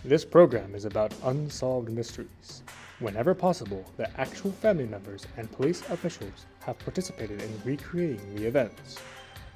This program is about unsolved mysteries. Whenever possible, the actual family members and police officials have participated in recreating the events.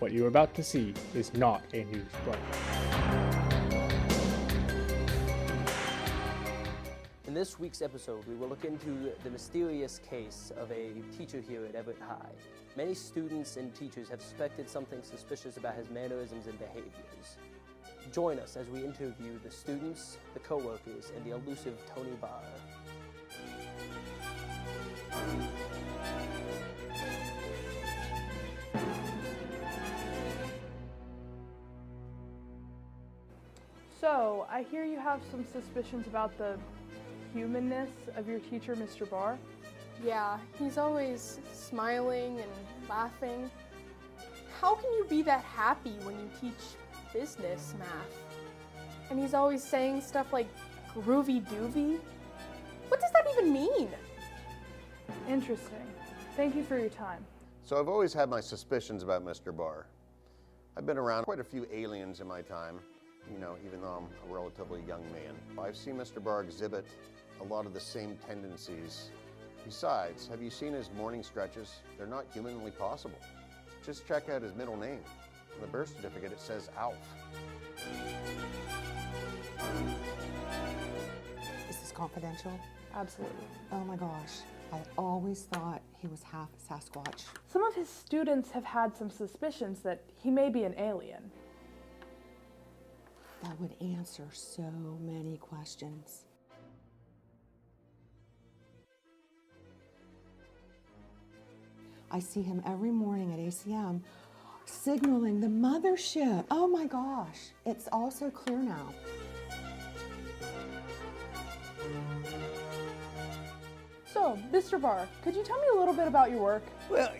What you're about to see is not a news broadcast. In this week's episode, we will look into the mysterious case of a teacher here at Everett High. Many students and teachers have suspected something suspicious about his mannerisms and behaviors. Join us as we interview the students, the co-workers, and the elusive Tony Barr. So, I hear you have some suspicions about the humanness of your teacher, Mr. Barr. Yeah, he's always smiling and laughing. How can you be that happy when you teach business math? And he's always saying stuff like groovy doovy. What does that even mean? Interesting. Thank you for your time. So I've always had my suspicions about Mr. Barr. I've been around quite a few aliens in my time, even though I'm a relatively young man. I've seen Mr. Barr exhibit a lot of the same tendencies. Besides, have you seen his morning stretches? They're not humanly possible. Just check out his middle name. On the birth certificate, it says Alf. Is this confidential? Absolutely. Oh my gosh, I always thought he was half Sasquatch. Some of his students have had some suspicions that he may be an alien. That would answer so many questions. I see him every morning at ACM signaling the mothership. Oh my gosh, it's all so clear now. So, Mr. Barr, could you tell me a little bit about your work? Well,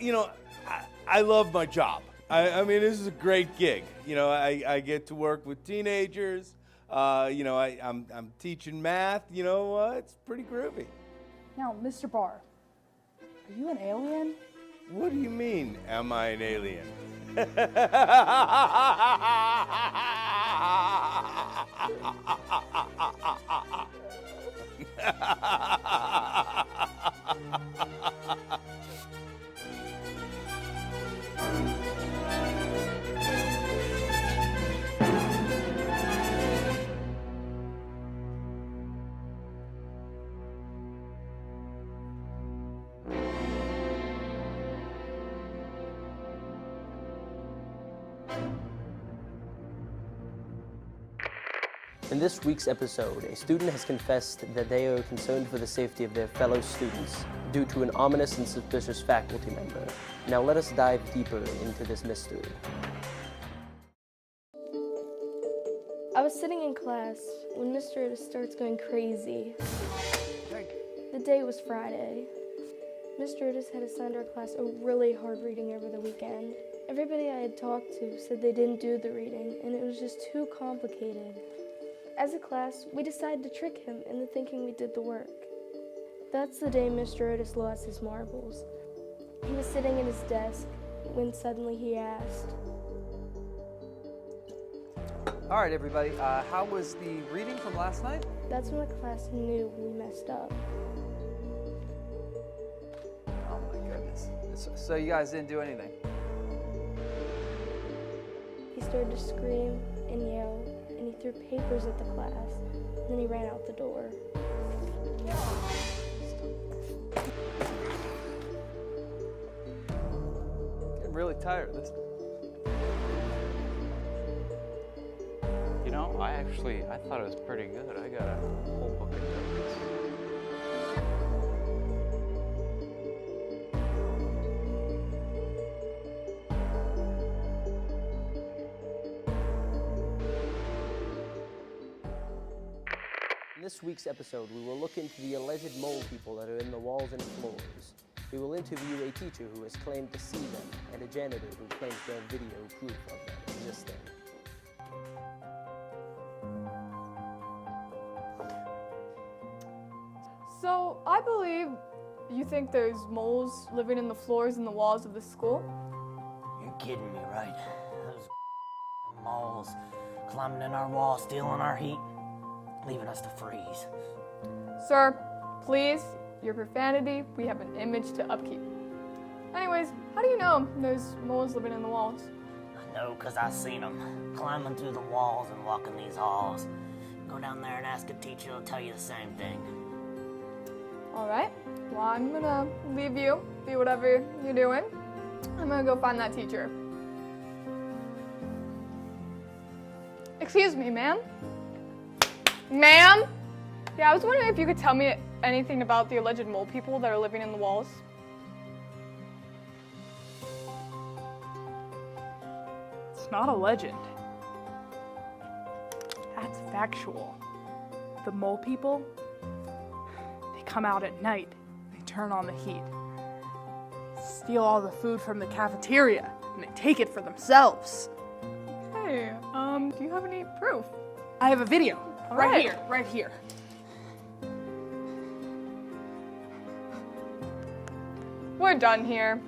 I love my job. I mean, this is a great gig. I get to work with teenagers. I'm teaching math. It's pretty groovy. Now, Mr. Barr, are you an alien? What do you mean, am I an alien? In this week's episode, a student has confessed that they are concerned for the safety of their fellow students due to an ominous and suspicious faculty member. Now let us dive deeper into this mystery. I was sitting in class when Mr. Otis starts going crazy. The day was Friday. Mr. Otis had assigned our class a really hard reading over the weekend. Everybody I had talked to said they didn't do the reading, and it was just too complicated. As a class, we decided to trick him into thinking we did the work. That's the day Mr. Otis lost his marbles. He was sitting at his desk when suddenly he asked, All right, everybody, how was the reading from last night? That's when the class knew we messed up. Oh my goodness. So you guys didn't do anything? He started to scream and yell, and he threw papers at the class, and then he ran out the door. Getting really tired of this. I thought it was pretty good. I got a whole book of notes. In this week's episode, we will look into the alleged mole people that are in the walls and floors. We will interview a teacher who has claimed to see them and a janitor who claims to have video proof of them existing. So, I believe you think there's moles living in the floors and the walls of the school? You're kidding me, right? Those moles climbing in our wall, stealing our heat. leaving us to freeze. Sir, please, your profanity, we have an image to upkeep. Anyways, how do you know there's moles living in the walls? I know, 'cause I seen them climbing through the walls and walking these halls. Go down there and ask a teacher, they'll tell you the same thing. All right, well, I'm gonna leave you, do whatever you're doing. I'm gonna go find that teacher. Excuse me, ma'am? Ma'am? Yeah, I was wondering if you could tell me anything about the alleged mole people that are living in the walls. It's not a legend. That's factual. The mole people, they come out at night, they turn on the heat, steal all the food from the cafeteria, and they take it for themselves. Hey, do you have any proof? I have a video. Right here. We're done here.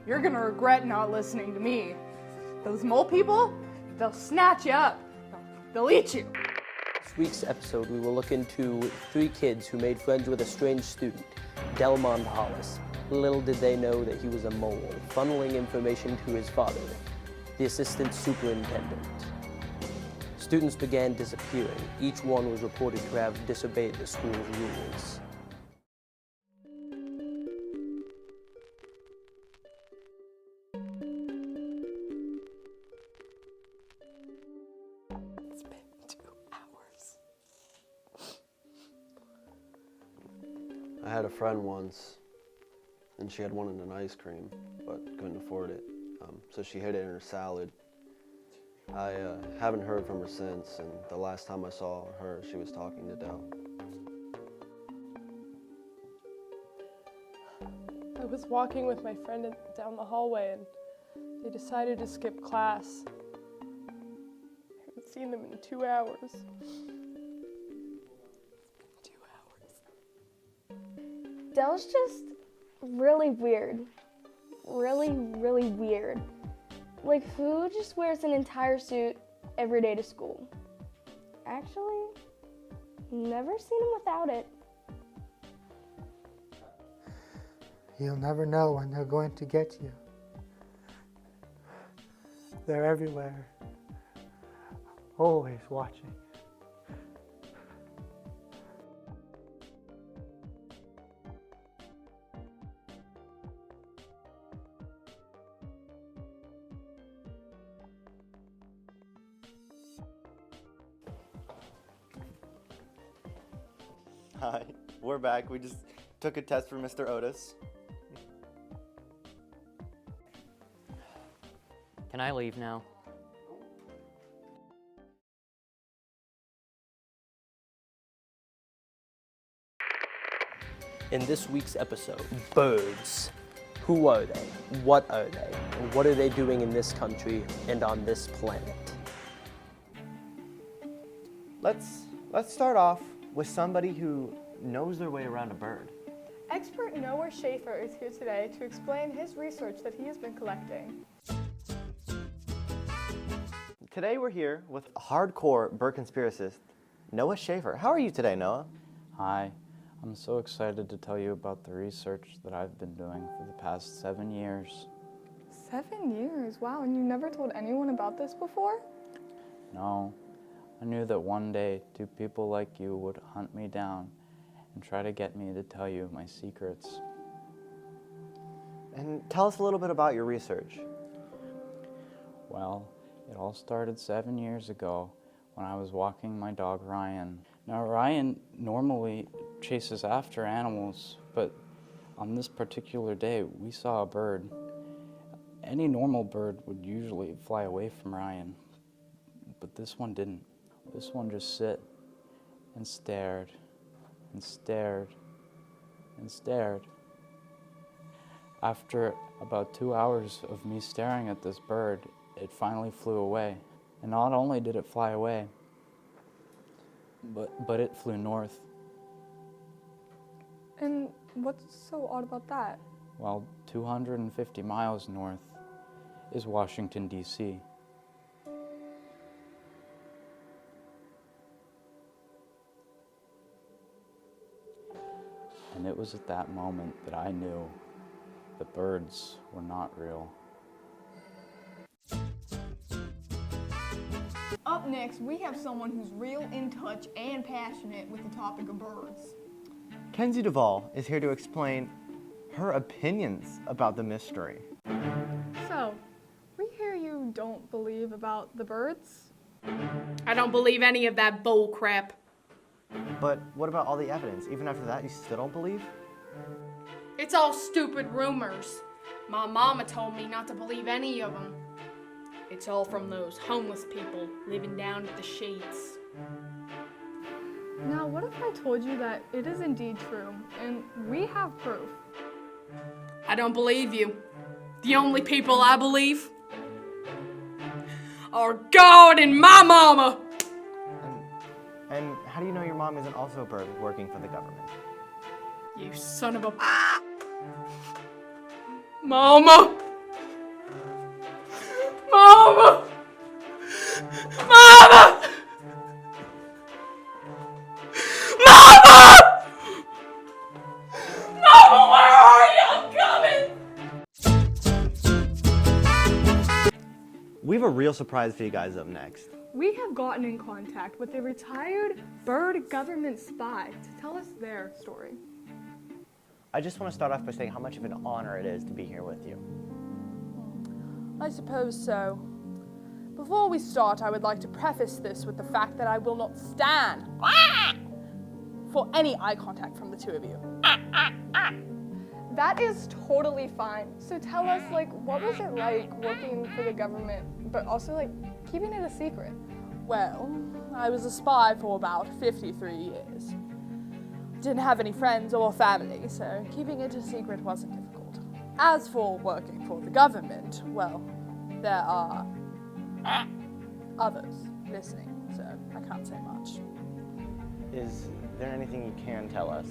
You're gonna regret not listening to me. Those mole people, they'll snatch you up. They'll eat you. This week's episode, we will look into 3 kids who made friends with a strange student, Delmond Hollis. Little did they know that he was a mole, funneling information to his father, the assistant superintendent. Students began disappearing. Each one was reported to have disobeyed the school's rules. It's been 2 hours. I had a friend once, and she had wanted an ice cream, but couldn't afford it, so she hid it in her salad. I haven't heard from her since, and the last time I saw her, she was talking to Del. I was walking with my friend down the hallway, and they decided to skip class. I haven't seen them in 2 hours. 2 hours. Del's just really weird. Really, really weird. Like, who just wears an entire suit every day to school? Actually, never seen him without it. You'll never know when they're going to get you. They're everywhere, always watching. Hi, we're back. We just took a test for Mr. Otis. Can I leave now? In this week's episode, birds. Who are they? What are they? And what are they doing in this country and on this planet? Let's start off with somebody who knows their way around a bird. Expert Noah Schaefer is here today to explain his research that he has been collecting. Today we're here with a hardcore bird conspiracist, Noah Schaefer. How are you today, Noah? Hi. I'm so excited to tell you about the research that I've been doing for the past 7 years. 7 years? Wow, and you never told anyone about this before? No. I knew that one day 2 people like you would hunt me down and try to get me to tell you my secrets. And tell us a little bit about your research. Well, it all started 7 years ago when I was walking my dog Ryan. Now Ryan normally chases after animals, but on this particular day we saw a bird. Any normal bird would usually fly away from Ryan, but this one didn't. This one just sat and stared and stared and stared. After about 2 hours of me staring at this bird, it finally flew away. And not only did it fly away, but it flew north. And what's so odd about that? Well, 250 miles north is Washington, D.C. And it was at that moment that I knew the birds were not real. Up next, we have someone who's real in touch and passionate with the topic of birds. Kenzie Duvall is here to explain her opinions about the mystery. So, we hear you don't believe about the birds? I don't believe any of that bull crap. But what about all the evidence? Even after that, you still don't believe? It's all stupid rumors. My mama told me not to believe any of them. It's all from those homeless people living down at the shades. Now, what if I told you that it is indeed true, and we have proof? I don't believe you. The only people I believe are God and my mama. And how do you know your mom isn't also a bird working for the government? You son of a... Mama! Mama! Mama! Mama! Mama, where are you? I'm coming! We have a real surprise for you guys up next. We have gotten in contact with a retired bird government spy to tell us their story. I just want to start off by saying how much of an honor it is to be here with you. I suppose so. Before we start, I would like to preface this with the fact that I will not stand for any eye contact from the two of you. That is totally fine. So tell us, what was it like working for the government, but also, keeping it a secret? Well, I was a spy for about 53 years. Didn't have any friends or family, so keeping it a secret wasn't difficult. As for working for the government, well, there are others listening, so I can't say much. Is there anything you can tell us?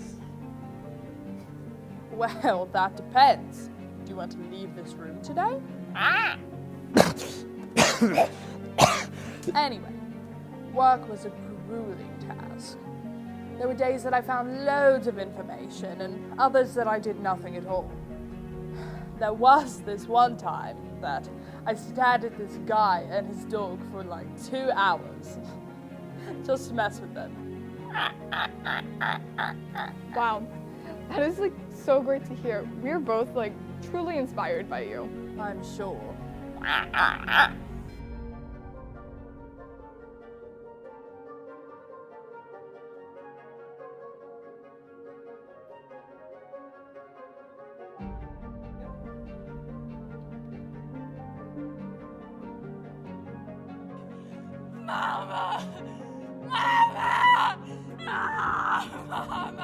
Well, that depends. Do you want to leave this room today? Anyway, work was a grueling task. There were days that I found loads of information and others that I did nothing at all. There was this one time that I stared at this guy and his dog for 2 hours. Just to mess with them. Wow, that is so great to hear. We're both truly inspired by you. I'm sure. Mama! Mama! Ah, Mama!